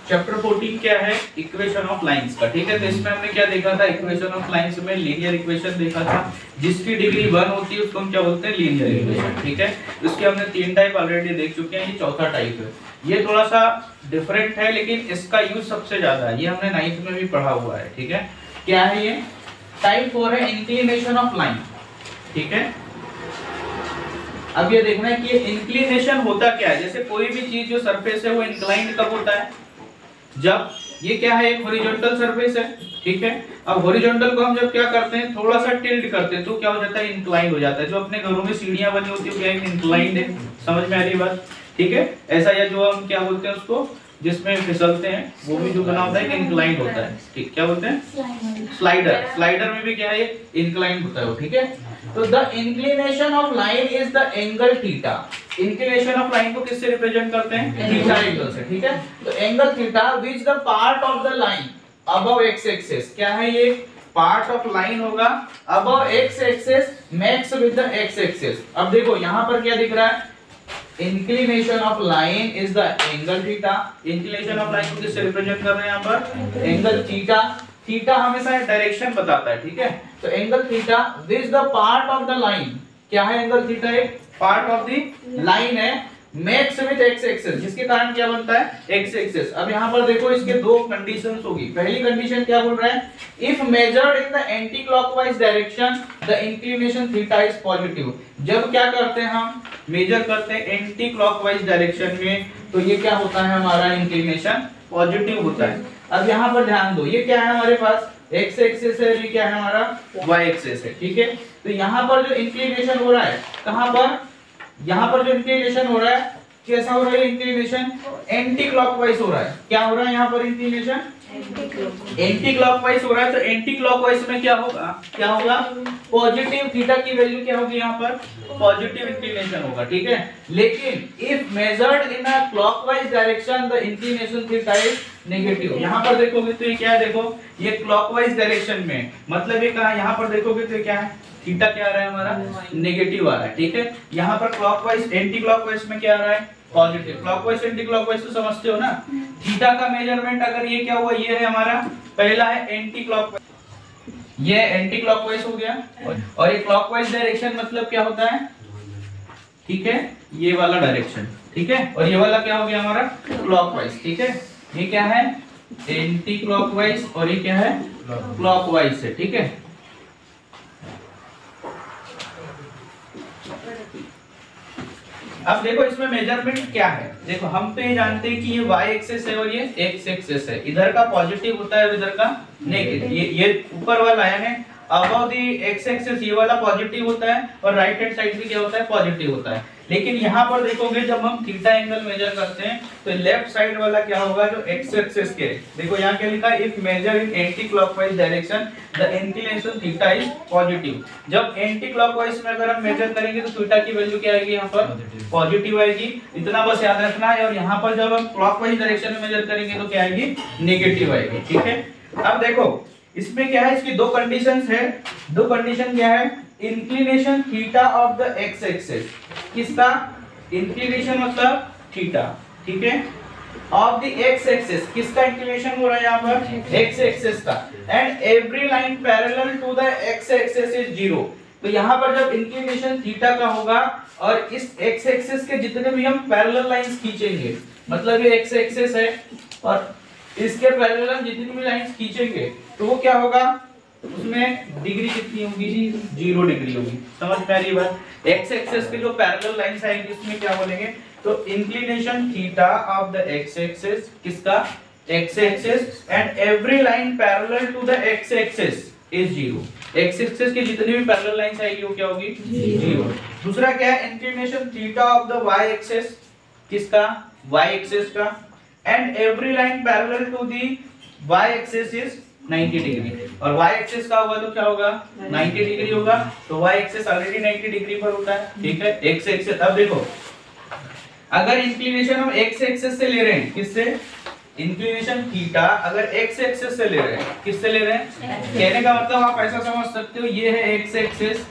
Chapter 14 क्या है, equation of lines का। ठीक है, तो इसमें हमने क्या देखा था, इक्वेशन ऑफ लाइंस में लीनियर इक्वेशन देखा था, जिसकी डिग्री 1 होती है उसको हम क्या बोलते हैं, लीनियर इक्वेशन। ठीक है, इसके हमने 3 टाइप ऑलरेडी देख चुके हैं, ये चौथा टाइप है। ये थोड़ा सा डिफरेंट है लेकिन इसका यूज सबसे ज्यादा है, ये हमने 9th में भी पढ़ा हुआ है। ठीक है, क्या है ये, टाइप 4 है इंक्लिनेशन ऑफ लाइन। ठीक है, अब ये देखना है कि ये इंक्लिनेशन होता क्या है। जैसे कोई भी चीज जो सरफेस है वो इंक्लाइंड कब होता है, जब ये क्या है, एक हॉरिजॉन्टल सरफेस है। ठीक है, अब हॉरिजॉन्टल को हम जब क्या करते हैं, थोड़ा सा टिल्ट करते हैं तो क्या हो जाता है, इंक्लाइंड हो जाता है। जो अपने घरों में सीढ़ियां बनी होती है क्या इंक्लाइंड है, समझ में आ रही बात। ठीक है, ऐसा, या जो हम क्या बोलते हैं उसको जिसमें फिसलते हैं वो भी जो बना होता है कि इंक्लाइंड होता है। ठीक, क्या बोलते हैं, स्लाइडर। स्लाइडर में भी क्या है, इंक्लाइंड होता है वो। ठीक है, तो the inclination of line is the angle theta. Inclination of line को किससे रिप्रेजेंट करते हैं, थीटा एंगल से। ठीक है, तो angle theta which the part of the line above x axis, क्या है ये, पार्ट ऑफ लाइन होगा above x axis max with the x axis. अब देखो यहां पर क्या दिख रहा है, inclination of line is the angle theta. Inclination of line को किससे रिप्रेजेंट कर रहे हैं यहाँ पर, एंगल थीटा। थीटा हमेशा डायरेक्शन बताता है। ठीक है, तो angle theta which the part of the line, क्या है एंगल थीटा, एक पार्ट ऑफ द लाइन है, मैक्स विद एक्स एक्सिस, जिसके कारण क्या बनता है, एक्स एक्सिस। अब यहाँ पर देखो इसके दो कंडीशंस होगी। पहली कंडीशन क्या बोल रहा है, if measured in the anti clockwise direction the inclination theta is positive. जब क्या करते हैं हम, मेजर करते हैं एंटी क्लॉकवाइज डायरेक्शन में, तो ये क्या होता है, हमारा इंक्लिनेशन पॉजिटिव होता है। अब यहाँ पर ध्यान दो, ये क्या है हमारे पास, एक्स एक्सिस है, ये क्या है हमारा, वाई एक्सिस है। ठीक है, तो यहाँ पर जो इंक्लिनेशन हो रहा है, कहाँ पर, यहाँ पर जो इंक्लिनेशन हो रहा है, कैसा हो रहा है इंक्लिनेशन, एंटी क्लॉकवाइज हो रहा है। क्या हो रहा है यहाँ पर इंक्लिनेशन, एंटी क्लॉकवाइज हो रहा है। तो एंटी क्लॉकवाइज में क्या होगा, क्या होगा, पॉजिटिव, थीटा की वैल्यू क्या होगी यहाँ पर, पॉजिटिव इंक्लिनेशन होगा। ठीक है, लेकिन if measured in a clockwise direction the inclination theta is negative. यहाँ पर देखोगे तो ये क्या है, देखो ये क्लॉकवाइज डायरेक्शन में, मतलब ये कहा, यहाँ पर देखोगे तो क्या है, थीटा क्या आ रहा है हमारा, नेगेटिव आ रहा है। ठीक है, यहाँ पर क्लॉकवाइज एंटी क्लॉकवाइज में क्या आ रहा है, पॉजिटिव। क्लॉकवाइज एंटी क्लॉकवाइज तो समझते हो ना। थीटा का मेजरमेंट अगर ये क्या हुआ, ये है हमारा पहला है एंटी क्लॉकवाइज, ये एंटी क्लॉकवाइज हो गया, और ये क्लॉकवाइज डायरेक्शन मतलब क्या होता है, ठीक है, ये वाला डायरेक्शन। ठीक है, और ये वाला क्या हो गया हमारा, क्लॉकवाइज। ठीक है, ये क्या है, एंटी क्लॉकवाइज, और ये क्या है, क्लॉकवाइज है। ठीक है, अब देखो इसमें मेजरमेंट क्या है। देखो हम तो ये जानते हैं कि ये y एक्सिस है और ये x एक्सिस है, इधर का पॉजिटिव होता है, इधर का नेगेटिव। ये ऊपर वाला है अबव द x एक्सिस, ये वाला पॉजिटिव होता है, और राइट हैंड साइड भी क्या होता है, पॉजिटिव होता है। लेकिन यहाँ पर देखोगे जब हम थीटा एंगल मेजर करते हैं तो लेफ्ट साइड वाला क्या होगा, जो x एक्सिस के, देखो यहाँ क्या लिखा है, if measure in anti clockwise direction the inclination theta is positive. जब एंटी क्लॉकवाइज में अगर हम मेजर करेंगे तो थीटा की वैल्यू क्या आएगी, यहाँ पर पॉजिटिव आएगी। इतना बस याद रखना है। और यहाँ पर जब हम क्लॉकवाइज डायरेक्शन में मेजर करेंगे तो क्या आएगी, नेगेटिव आएगी। ठीक है, अब देखो इसमें क्या है, इसकी दो कंडीशंस है। दो कंडीशन क्या है, inclination theta of the x axis, किसका, इंक्लिनेशन मतलब थीटा। ठीक है, ऑफ द एक्स एक्सिस, किसका इंक्लिनेशन हो रहा है यहाँ पर, एक्स एक्सिस का, and every line parallel to the x axis is zero. तो यहाँ पर जब इंक्लिनेशन थीटा का होगा और इस एक्स एक्सिस के जितने भी हम पैरेलल लाइंस खींचेंगे, मतलब ये एक्स एक्सिस है और इसके पैरेलल हम जितनी भी लाइंस खींचेंगे तो वो क्या होगा, उसमें डिग्री कितनी होगी जी, 0 डिग्री होगी। समझ में आ रही बात। एक्स एक्सिस के जो पैरेलल लाइंस आएंगी उसमें क्या बोलेंगे, तो inclination theta of the x axis, किसका, x axis, and every line parallel to the x axis is 0। X axis की जितनी भी पैरेलल लाइंस आएगी वो क्या होगी, 0। दूसरा क्या है, inclination theta of the Y axis, किसका, वाई एक्सिस का, and every line parallel to the Y axis is 90 degree. और y एक्सिस का होगा तो क्या होगा, 90 डिग्री होगा। तो y एक्सिस ऑलरेडी 90 डिग्री पर होता है। ठीक है, x एक्सिस, अब देखो अगर इंक्लिनेशन हम x एक्सिस से ले रहे हैं, किससे, इंक्लिनेशन थीटा अगर x एक्सिस से ले रहे हैं, किससे ले रहे हैं, कहने का मतलब आप ऐसा समझ सकते हो, ये है x एक्सिस,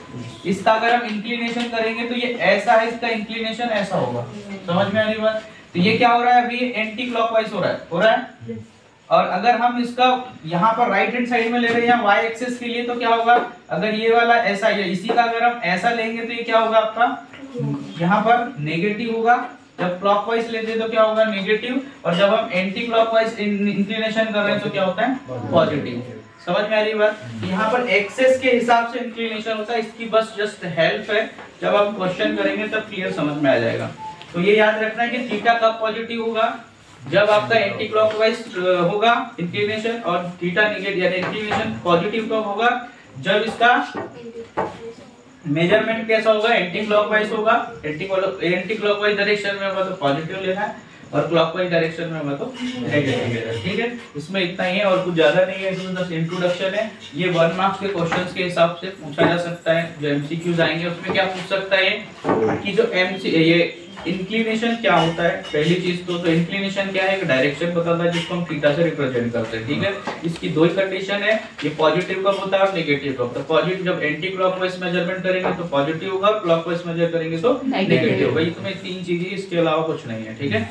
इसका अगर हम इंक्लिनेशन करेंगे तो ये ऐसा है, इसका इंक्लिनेशन ऐसा होगा। समझ में आ रही बात। तो ये क्या हो रहा है अभी, एंटी क्लॉकवाइज हो रहा है। और अगर हम इसका यहाँ पर राइट हैंड साइड में ले रहे हैं वाई एक्सिस के लिए, तो क्या होगा, अगर ये वाला ऐसा है, इसी का अगर हम ऐसा लेंगे तो ये क्या होगा आपका, यहाँ पर नेगेटिव होगा। जब क्लॉकवाइज लेते हैं तो क्या होगा, नेगेटिव, और जब हम एंटी क्लॉकवाइज इंक्लिनेशन कर रहे हैं तो क्या होता है, पॉजिटिव। समझ में आ रही बात? यहाँ पर एक्सेस के हिसाब से इंक्लिनेशन होता है, इसकी बस जस्ट हेल्प है, जब आप क्वेश्चन करेंगे तब क्लियर समझ में आ जाएगा। तो ये याद रखना है कि थीटा कब पॉजिटिव होगा, जब आपका एंटी क्लॉकवाइज होगा इंक्लिनेशन, और थीटा नेगेटिव यानी इंक्लिनेशन पॉजिटिव कब होगा, जब इसका मेजरमेंट कैसा होगा, एंटी क्लॉकवाइज होगा। एंटी क्लॉकवाइज डायरेक्शन में होगा तो पॉजिटिव लेना है, और क्लॉकवाइज डायरेक्शन में होगा तो नेगेटिव लेना है। ठीक है, इसमें इतना ही है और कुछ ज्यादा नहीं है, इसमें बस इंट्रोडक्शन है। ये 1 मार्क्स के क्वेश्चंस के हिसाब से पूछा जा सकता है। जो एमसीक्यूज आएंगे उसमें क्या पूछ सकता है कि जो ये इंक्लिनेशन क्या होता है। पहली चीज तो इंक्लिनेशन क्या है, एक डायरेक्शन बताता है जिसको हम थीटा से रिप्रेजेंट करते हैं। ठीक है, इसकी दो ही कंडीशन है, ये पॉजिटिव कब होता है और नेगेटिव कब होता है। पॉजिटिव जब एंटी क्लॉकवाइज मेजरमेंट करेंगे तो पॉजिटिव होगा, क्लॉकवाइज मेजर करेंगे तो नेगेटिव होगा। ये तुम्हें 3 चीजें, इसके अलावा कुछ नहीं है। ठीक है।